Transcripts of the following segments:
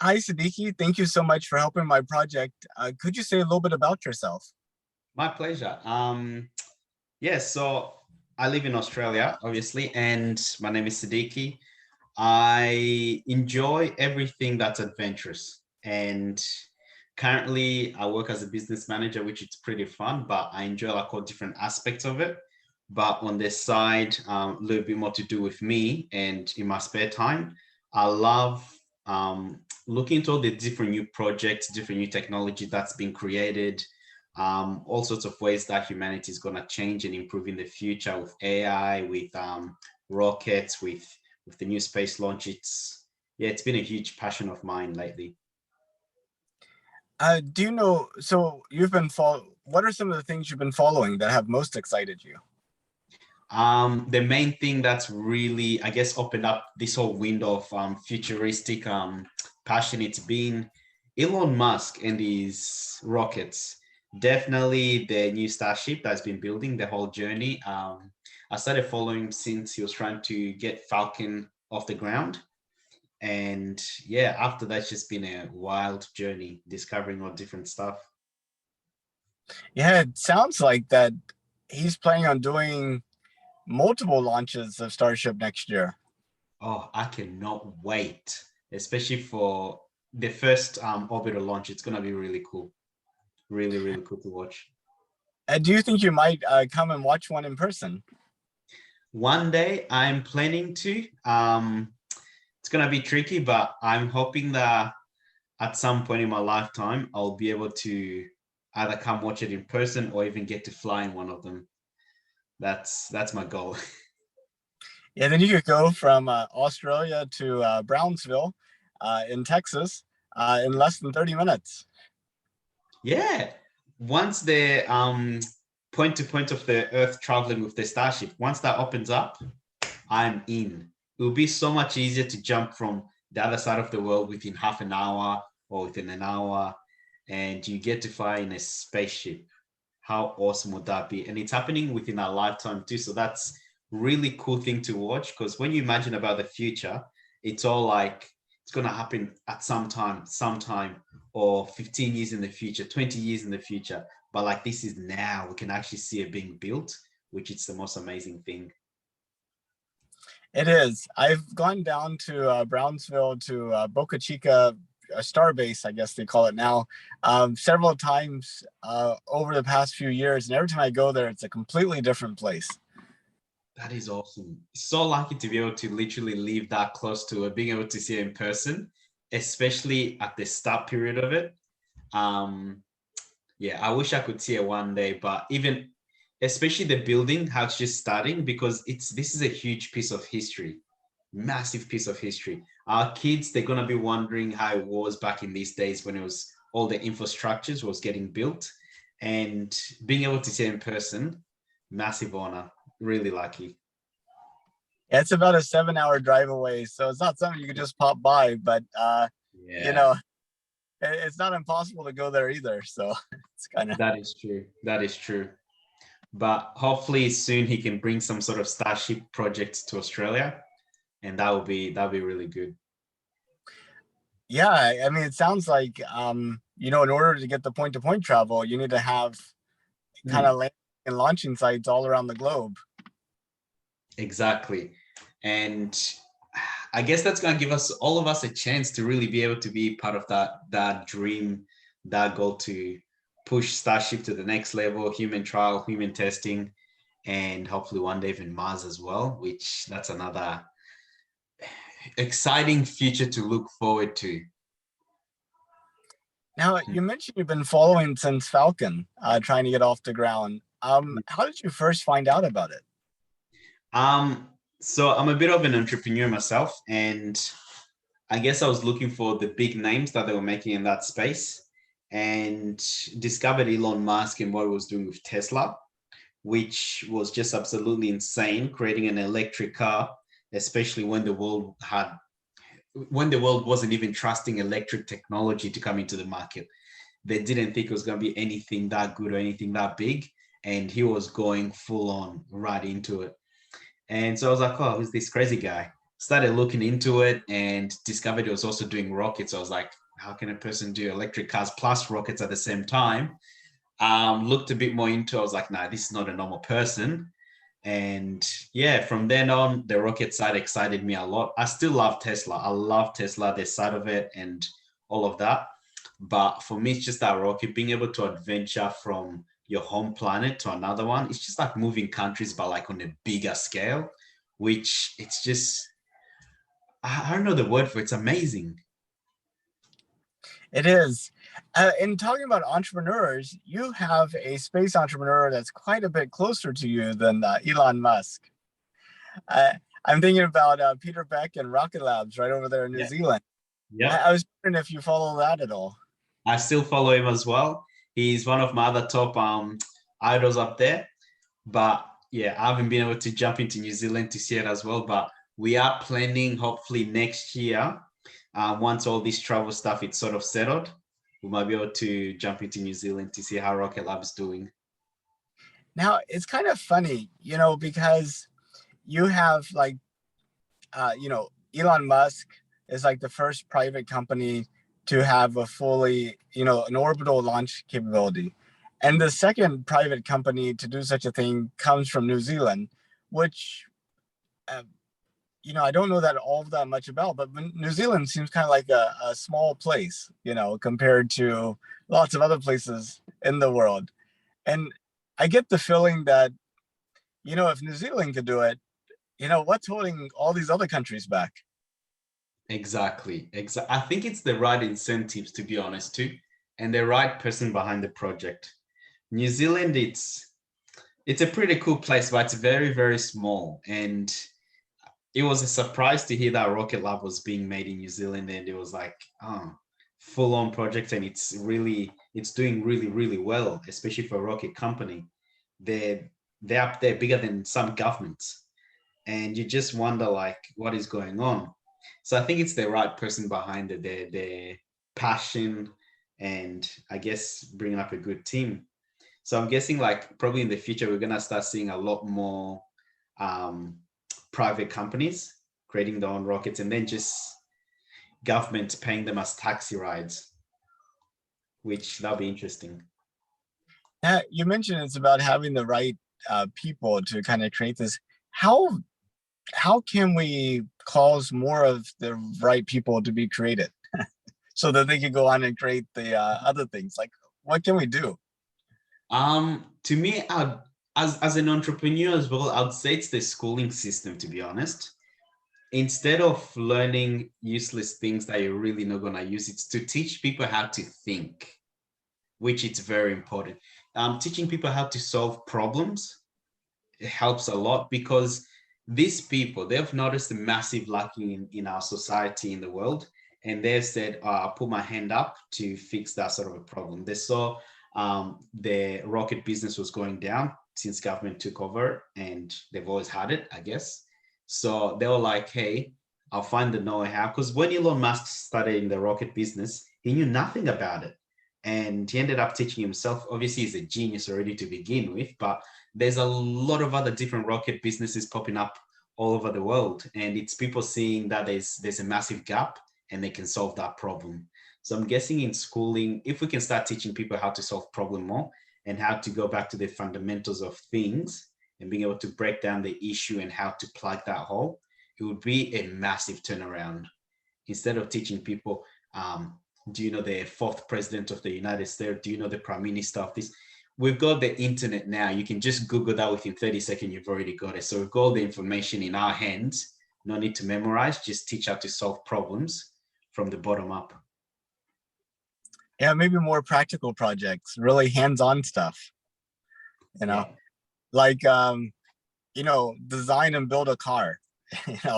Hi, Sidiki. Thank you so much for helping my project. Could you say a little bit about yourself? My pleasure. So I live in Australia, obviously, and my name is Sidiki. I enjoy everything that's adventurous. And currently, I work as a business manager, which is pretty fun, but I enjoy like all different aspects of it. But on this side, a little bit more to do with me and in my spare time, I love looking into all the different new projects, different new technology that's been created, all sorts of ways that humanity is going to change and improve in the future with AI, with rockets, with the new space launch. It's been a huge passion of mine lately. Do you know, so what are some of the things you've been following that have most excited you? The main thing that's really, I guess, opened up this whole window of futuristic passion, it's been Elon Musk and his rockets. Definitely the new Starship that's been building the whole journey. I started following him since he was trying to get Falcon off the ground. And yeah, after that's just been a wild journey discovering all different stuff. Yeah, it sounds like that he's planning on doing multiple launches of Starship next year. Oh, I cannot wait, especially for the first orbital launch. It's gonna be really cool. Really, really cool to watch. Do you think you might come and watch one in person? One day I'm planning to. It's gonna be tricky, but I'm hoping that at some point in my lifetime, I'll be able to either come watch it in person or even get to fly in one of them. That's my goal. Yeah, then you could go from Australia to Brownsville in Texas in less than 30 minutes. Yeah. Once the point to point of the Earth traveling with the Starship, once that opens up, I'm in. It will be so much easier to jump from the other side of the world within half an hour or within an hour, and you get to fly in a spaceship. How awesome would that be? And it's happening within our lifetime too. So that's really cool thing to watch because when you imagine about the future, it's all like it's gonna happen at sometime, or 15 years in the future, 20 years in the future. But like this is now, we can actually see it being built, which is the most amazing thing. It is. I've gone down to Brownsville to Boca Chica Starbase, I guess they call it now, several times over the past few years. And every time I go there, it's a completely different place. That is awesome. So lucky to be able to literally live that close to it, being able to see it in person, especially at the start period of it. Um, yeah, I wish I could see it one day, but even especially the building, how it's just starting, because this is a huge piece of history, massive piece of history. Our kids, they're gonna be wondering how it was back in these days when it was all the infrastructures was getting built, and being able to see it in person, massive honor. Really lucky. Yeah, it's about a 7 hour drive away. So it's not something you could just pop by, but you Yeah, know, it's not impossible to go there either. So it's kind of. that is true. That is true. But hopefully soon he can bring some sort of Starship project to Australia, and that will be really good. Yeah, I mean, it sounds like in order to get the point to point travel, you need to have kind of Mm, landing and launching sites all around the globe. exactly. And I guess that's gonna give us all of us a chance to really be able to be part of that dream, that goal to push Starship to the next level, human trial, human testing, and hopefully one day even Mars as well, which that's another exciting future to look forward to. Now, you mentioned you've been following since Falcon, trying to get off the ground. How did you first find out about it? Um, so I'm a bit of an entrepreneur myself, and I guess I was looking for the big names that they were making in that space and discovered Elon Musk and what he was doing with Tesla, which was just absolutely insane, creating an electric car, especially when the world wasn't even trusting electric technology to come into the market. They didn't think it was going to be anything that good or anything that big. And he was going full on right into it. And so I was like, oh, who's this crazy guy? started looking into it and discovered it was also doing rockets. I was like, how can a person do electric cars plus rockets at the same time? Looked a bit more into it. I was like, nah, this is not a normal person. And yeah, from then on, the rocket side excited me a lot. I still love Tesla. I love Tesla, the side of it and all of that. But for me, it's just that rocket, being able to adventure from your home planet to another one. It's just like moving countries, but like on a bigger scale, which it's just, I don't know the word for it. It's amazing. It is. In talking about entrepreneurs, you have a space entrepreneur that's quite a bit closer to you than Elon Musk. I'm thinking about Peter Beck and Rocket Labs right over there in New Yeah. Zealand. Yeah. I was wondering if you follow that at all. I still follow him as well. He's one of my other top idols up there. But yeah, I haven't been able to jump into New Zealand to see it as well. But we are planning, hopefully next year, once all this travel stuff is sort of settled, we might be able to jump into New Zealand to see how Rocket Lab is doing. Now, it's kind of funny, because you have like, Elon Musk is like the first private company to have a fully, an orbital launch capability. And the second private company to do such a thing comes from New Zealand, which, uh, I don't know that all that much about, but New Zealand seems kind of like a small place, compared to lots of other places in the world. And I get the feeling that, if New Zealand could do it, what's holding all these other countries back? Exactly. I think it's the right incentives, to be honest, too, and the right person behind the project. New Zealand, it's a pretty cool place, but it's very, very small. And it was a surprise to hear that Rocket Lab was being made in New Zealand, and it was like, oh, full-on project, and it's doing really, really well, especially for a rocket company. They're they're up there bigger than some governments, and you just wonder like what is going on. So I think it's the right person behind it, their passion, and I guess bringing up a good team. So I'm guessing like probably in the future we're gonna start seeing a lot more um, private companies creating their own rockets, and then just government paying them as taxi rides, which that'll be interesting. You mentioned it's about having the right people to kind of create this. How can we cause more of the right people to be created so that they can go on and create the other things? Like, what can we do? To me, as an entrepreneur as well, I'd say it's the schooling system, to be honest. Instead of learning useless things that you're really not gonna use, it's to teach people how to think, which is very important. Teaching people how to solve problems, it helps a lot because these people, they've noticed a massive lacking in our society, in the world, and they've said, I'll put my hand up to fix that sort of a problem. They saw the rocket business was going down since government took over, and they've always had it, I guess. So they were like, hey, I'll find the know-how. Because when Elon Musk started in the rocket business, he knew nothing about it. And he ended up teaching himself. Obviously, he's a genius already to begin with, but there's a lot of other different rocket businesses popping up all over the world. And it's people seeing that there's a massive gap and they can solve that problem. So I'm guessing in schooling, if we can start teaching people how to solve problem more and how to go back to the fundamentals of things and being able to break down the issue and how to plug that hole, it would be a massive turnaround. Instead of teaching people, do you know the fourth president of the United States? Do you know the prime minister of this? We've got the internet now. You can just Google that within 30 seconds, you've already got it. So we've got all the information in our hands. No need to memorize, just teach how to solve problems from the bottom up. Yeah, maybe more practical projects, really hands-on stuff, you know, Yeah. like, design and build a car,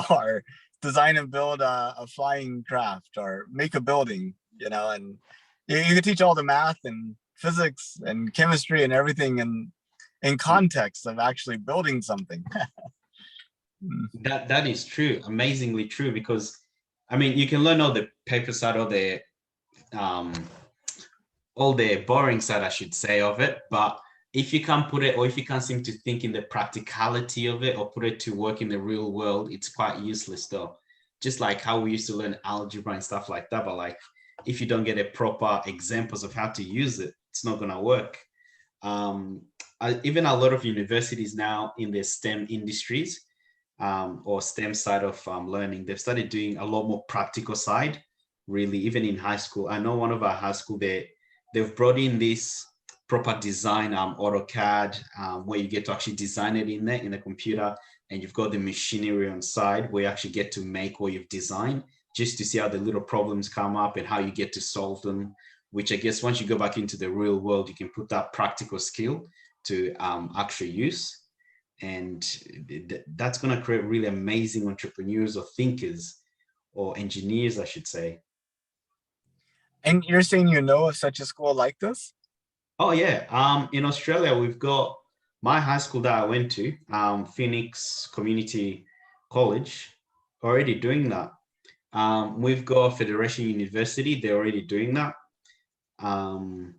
or design and build a flying craft or make a building, and you can teach all the math and physics and chemistry and everything in context of actually building something. That is true, amazingly true, because I mean you can learn all the paper side, um all the boring side, I should say, of it, but if you can't put it, or if you can't seem to think in the practicality of it or put it to work in the real world, it's quite useless though. Just like how we used to learn algebra and stuff like that. But like, if you don't get a proper examples of how to use it, it's not gonna work. Um, Even a lot of universities now in the STEM industries, or STEM side of learning, they've started doing a lot more practical side. Really, even in high school, I know one of our high school they've brought in this proper design AutoCAD, where you get to actually design it in there in the computer, and you've got the machinery on side where you actually get to make what you've designed, just to see how the little problems come up and how you get to solve them. Which I guess once you go back into the real world, you can put that practical skill to actual use, and that's going to create really amazing entrepreneurs or thinkers or engineers, I should say. And you're saying you know of such a school like this? Oh yeah, in Australia we've got my high school that I went to, Phoenix Community College, already doing that. We've got Federation University, they're already doing that. um,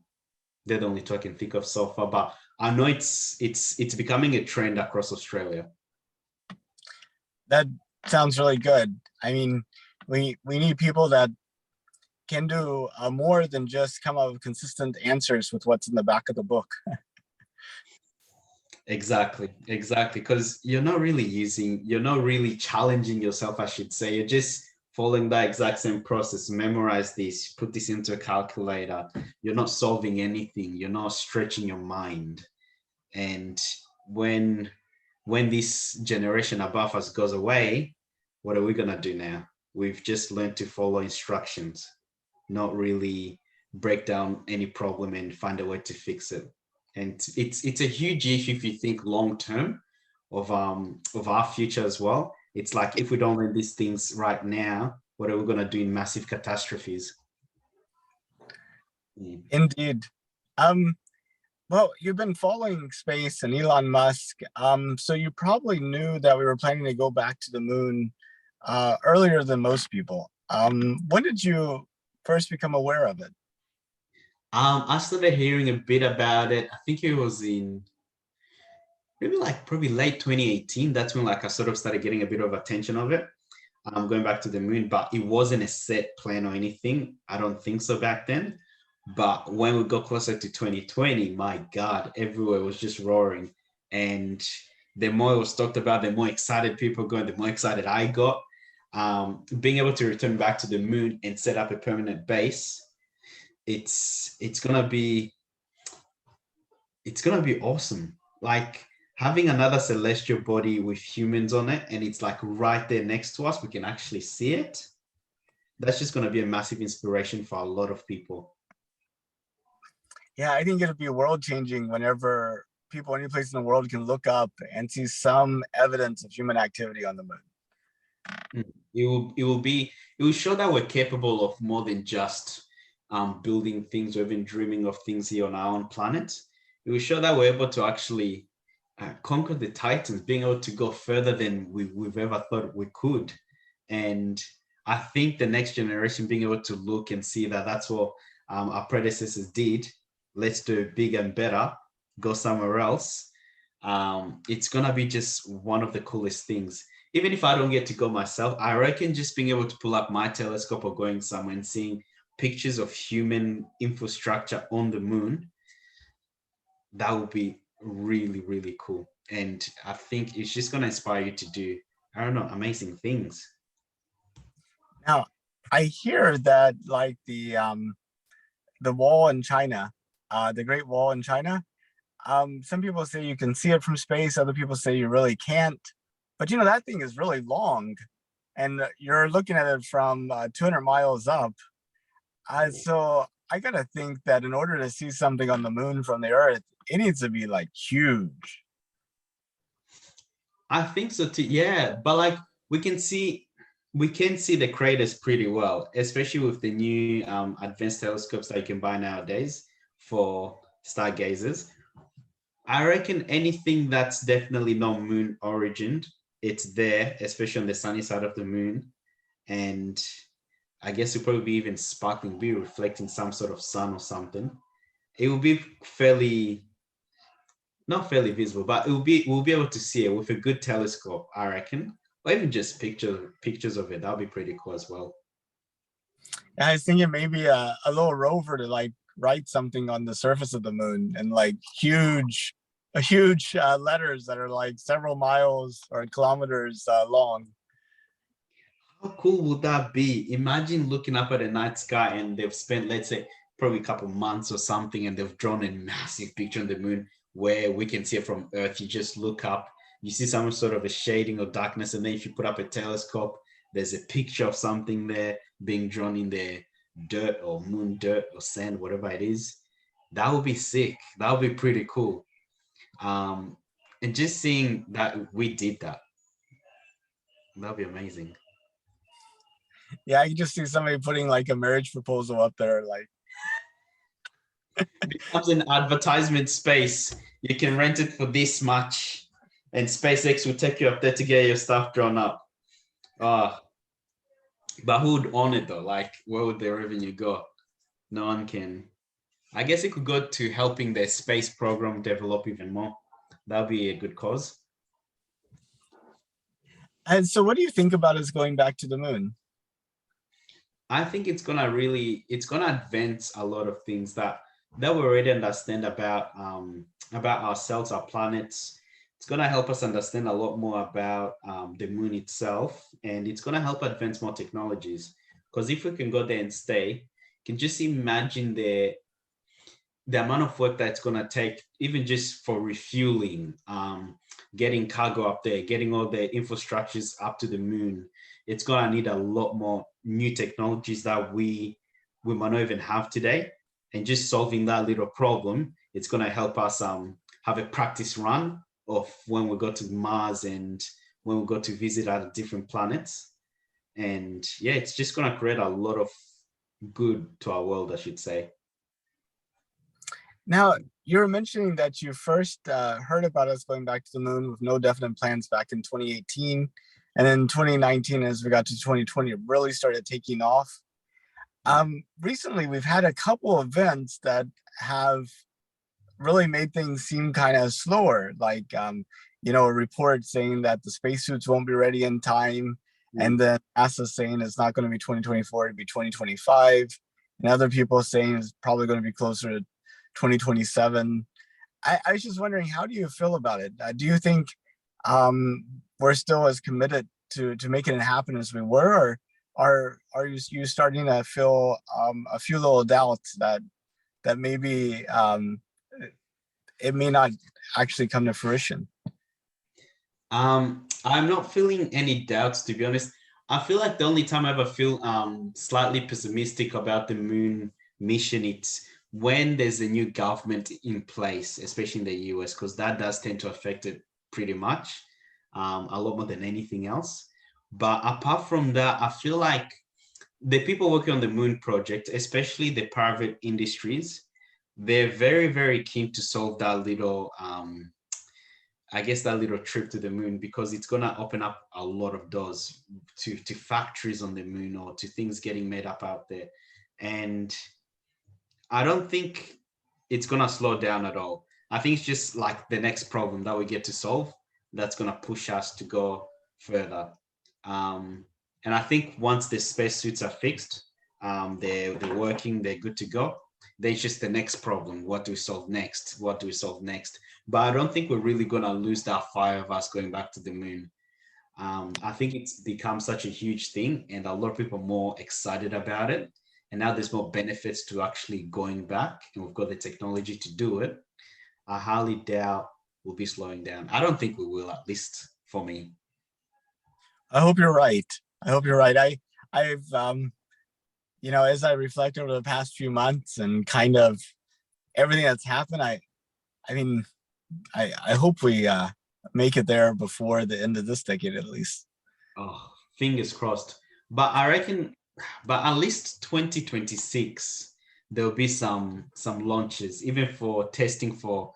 they're the only two I can think of so far, but I know it's becoming a trend across Australia. That sounds really good. I mean, we need people that can do more than just come up with consistent answers with what's in the back of the book. Exactly, exactly. Because you're not really challenging yourself, I should say. You're just following that exact same process. Memorize this, put this into a calculator. You're not solving anything. You're not stretching your mind. And when when this generation above us goes away, what are we gonna do now? We've just learned to follow instructions, not really break down any problem and find a way to fix it. And it's a huge issue if you think long term of our future as well. It's like if we don't learn these things right now, what are we gonna do in massive catastrophes? Mm. Indeed. Um, well, you've been following space and Elon Musk, so you probably knew that we were planning to go back to the moon earlier than most people. When did you first become aware of it? I started hearing a bit about it. I think it was in maybe like probably late 2018. That's when like I sort of started getting a bit of attention of it. Going back to the moon, but it wasn't a set plan or anything. I don't think so back then. But when we got closer to 2020, my God, everywhere was just roaring. And the more it was talked about, the more excited people going, the more excited I got. Being able to return back to the moon and set up a permanent base, it's gonna be awesome. Like having another celestial body with humans on it, and it's like right there next to us, we can actually see it. That's just going to be a massive inspiration for a lot of people. Yeah, I think it'll be world changing whenever people any place in the world can look up and see some evidence of human activity on the moon. Mm. It will show that we're capable of more than just building things or even dreaming of things here on our own planet. It will show that we're able to actually conquer the Titans, being able to go further than we've ever thought we could. And I think the next generation being able to look and see that that's what our predecessors did. Let's do it bigger and better, go somewhere else. It's going to be just one of the coolest things. Even if I don't get to go myself, I reckon just being able to pull up my telescope or going somewhere and seeing pictures of human infrastructure on the moon, that would be really, really cool. And I think it's just going to inspire you to do, I don't know, amazing things. Now, I hear that like the wall in China, the Great Wall in China. Some people say you can see it from space. Other people say you really can't. But you know that thing is really long, and you're looking at it from 200 miles up. So I gotta think that in order to see something on the moon from the Earth, it needs to be like huge. I think so too. Yeah, but like we can see the craters pretty well, especially with the new advanced telescopes that you can buy nowadays for stargazers. I reckon anything that's definitely not moon origined, it's there, especially on the sunny side of the moon. And I guess it'll probably be even sparkling, be reflecting some sort of sun or something. It will be fairly not fairly visible, but we'll be able to see it with a good telescope, I reckon. Or even just pictures of it. That'll be pretty cool as well. I was thinking maybe a little rover to like write something on the surface of the moon and like huge letters that are like several miles or kilometers long. How cool would that be? Imagine looking up at the night sky and they've spent, let's say, probably a couple months or something, and they've drawn a massive picture on the moon where we can see it from Earth. You just look up, you see some sort of a shading or darkness, and then if you put up a telescope, there's a picture of something there being drawn in the dirt or moon dirt or sand, whatever it is. That would be sick. That would be pretty cool. Um, and just seeing that we did that, that'd be amazing. Yeah, I can just see somebody putting like a marriage proposal up there, like Becomes an advertisement space. You can rent it for this much, and SpaceX will take you up there to get your stuff drawn up. Uh, but who would own it though? Like, where would the revenue go? No one can. I guess it could go to helping the space program develop even more. That'd be a good cause. and so what do you think about us going back to the moon? I think it's gonna advance a lot of things that we already understand about ourselves, our planets. It's gonna help us understand a lot more about the moon itself, and it's gonna help advance more technologies. Because if we can go there and stay, you can just imagine the amount of work that's going to take, even just for refueling, getting cargo up there, getting all the infrastructures up to the moon. It's going to need a lot more new technologies that we might not even have today. And just solving that little problem, it's going to help us have a practice run of when we go to Mars and when we go to visit other different planets. And yeah, it's just going to create a lot of good to our world, I should say. Now, you were mentioning that you first heard about us going back to the moon with no definite plans back in 2018. And then 2019, as we got to 2020, it really started taking off. Recently, we've had a couple events that have really made things seem kind of slower, like, a report saying that the spacesuits won't be ready in time. And then NASA saying it's not going to be 2024, it'll be 2025. And other people saying it's probably going to be closer to 2027. I was just wondering, how do you feel about it? Do you think we're still as committed to making it happen as we were, or are you starting to feel a few little doubts that maybe it may not actually come to fruition? I'm not feeling any doubts, to be honest. I feel like the only time I ever feel slightly pessimistic about the moon mission, it's when there's a new government in place, especially in the US, because that does tend to affect it pretty much, a lot more than anything else. But apart from that, I feel like the people working on the moon project, especially the private industries, they're very, very keen to solve that little I guess that little trip to the moon, because it's gonna open up a lot of doors to factories on the moon or to things getting made up out there. And I don't think it's gonna slow down at all. I think it's just like the next problem that we get to solve that's gonna push us to go further. Um, and I think once the spacesuits are fixed, they're working, they're good to go. There's just the next problem. What do we solve next? What do we solve next? But I don't think we're really gonna lose that fire of us going back to the moon. I think it's become such a huge thing, and a lot of people are more excited about it. And now there's more benefits to actually going back, and we've got the technology to do it. I highly doubt we'll be slowing down. I don't think we will, at least for me. I hope you're right. I hope you're right. I've as I reflect over the past few months and kind of everything that's happened, I mean, I hope we make it there before the end of this decade at least. Oh, fingers crossed. But I reckon, but at least 2026, there'll be some launches, even for testing for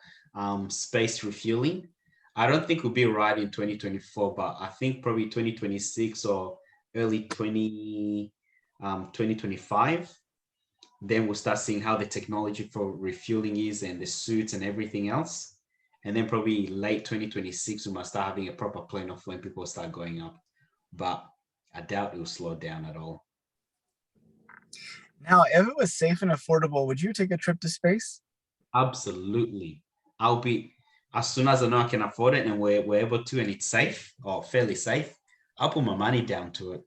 space refueling. I don't think we'll be right in 2024, but I think probably 2026 or early 2025. Then we'll start seeing how the technology for refueling is and the suits and everything else. And then probably late 2026, we must start having a proper plan of when people start going up. But I doubt it will slow down at all. Now, if it was safe and affordable, would you take a trip to space? Absolutely. I'll be, as soon as I know I can afford it and we're able to, and it's safe or fairly safe, I'll put my money down to it.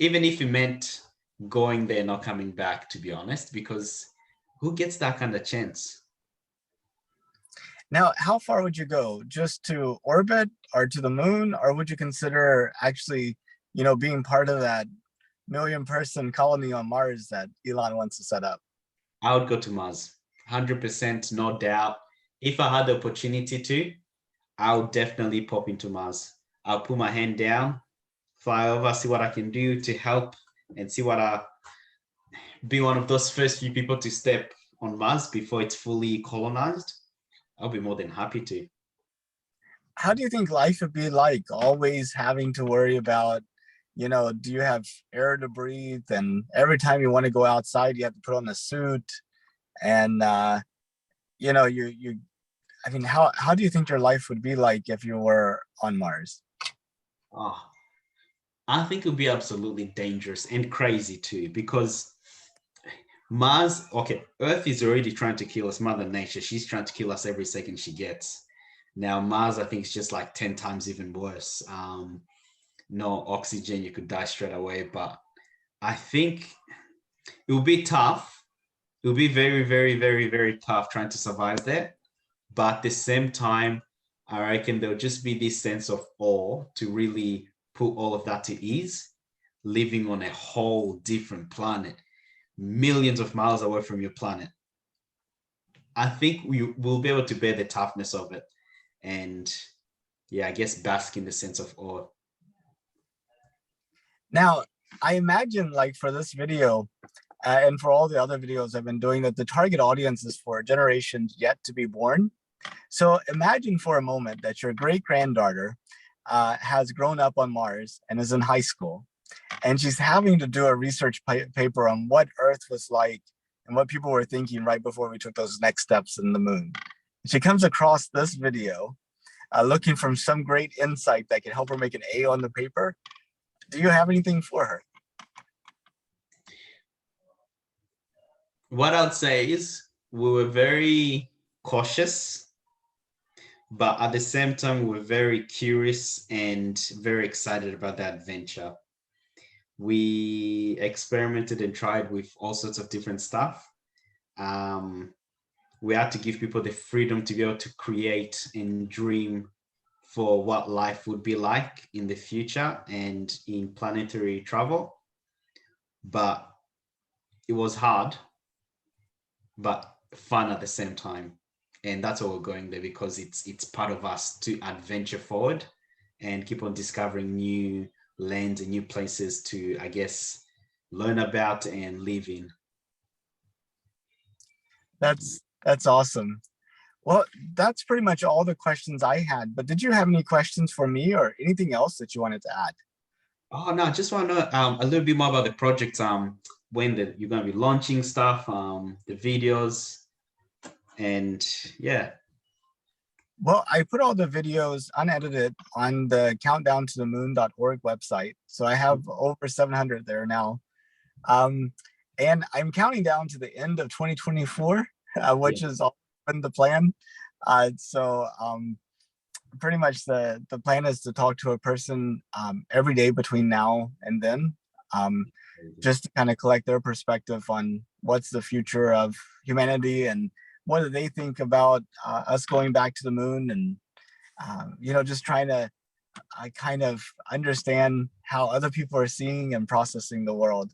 Even if it meant going there, not coming back, to be honest, because who gets that kind of chance? Now, how far would you go? Just to orbit or to the moon? Or would you consider actually, being part of that million-person colony on Mars that Elon wants to set up? I would go to Mars, 100%, no doubt. If I had the opportunity to, I would definitely pop into Mars. I'll put my hand down, fly over, see what I can do to help, and see what I be one of those first few people to step on Mars before it's fully colonized. I'll be more than happy to. How do you think life would be like, always having to worry about, do you have air to breathe? And every time you want to go outside, you have to put on a suit. And I mean, how do you think your life would be like if you were on Mars? Oh, I think it would be absolutely dangerous and crazy too, because Mars, okay, Earth is already trying to kill us. Mother Nature, she's trying to kill us every second she gets. Now, Mars, I think, is just like 10 times even worse. No oxygen, you could die straight away. But I think it will be tough. It will be very, very, very, very tough trying to survive there. But at the same time, I reckon there'll just be this sense of awe to really put all of that to ease, living on a whole different planet, millions of miles away from your planet. I think we will be able to bear the toughness of it. And yeah, I guess bask in the sense of awe. Now, I imagine, like, for this video, and for all the other videos I've been doing, that the target audience is for generations yet to be born. So imagine for a moment that your great granddaughter has grown up on Mars and is in high school, and she's having to do a research paper on what Earth was like and what people were thinking right before we took those next steps in the moon. She comes across this video looking for some great insight that can help her make an A on the paper. Do you have anything for her? What I'd say is we were very cautious, but at the same time, we were very curious and very excited about the adventure. We experimented and tried with all sorts of different stuff. We had to give people the freedom to be able to create and dream for what life would be like in the future and in planetary travel. But it was hard, but fun at the same time. And that's why we're going there, because it's part of us to adventure forward and keep on discovering new lands and new places to, I guess, learn about and live in. That's awesome. Well, that's pretty much all the questions I had, but did you have any questions for me or anything else that you wanted to add? Oh no, I just want to know a little bit more about the project. When you're going to be launching stuff, the videos, and yeah. Well, I put all the videos unedited on the countdowntothemoon.org website. So I have over 700 there now. And I'm counting down to the end of 2024, which is all in the plan. Pretty much the plan is to talk to a person every day between now and then, just to kind of collect their perspective on what's the future of humanity and what do they think about us going back to the moon, and just trying to kind of understand how other people are seeing and processing the world.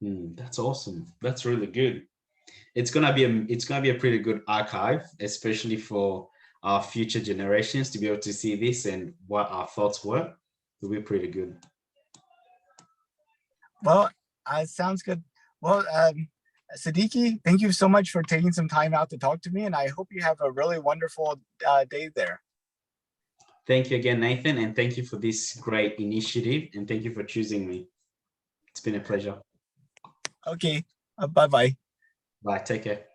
That's awesome. That's really good. It's gonna be a pretty good archive, especially for our future generations to be able to see this and what our thoughts were. It'll be pretty good. Well, sounds good. Well, Sidiki, thank you so much for taking some time out to talk to me, and I hope you have a really wonderful day there. Thank you again, Nathan, and thank you for this great initiative, and thank you for choosing me. It's been a pleasure. Okay, bye-bye. Bye, take care.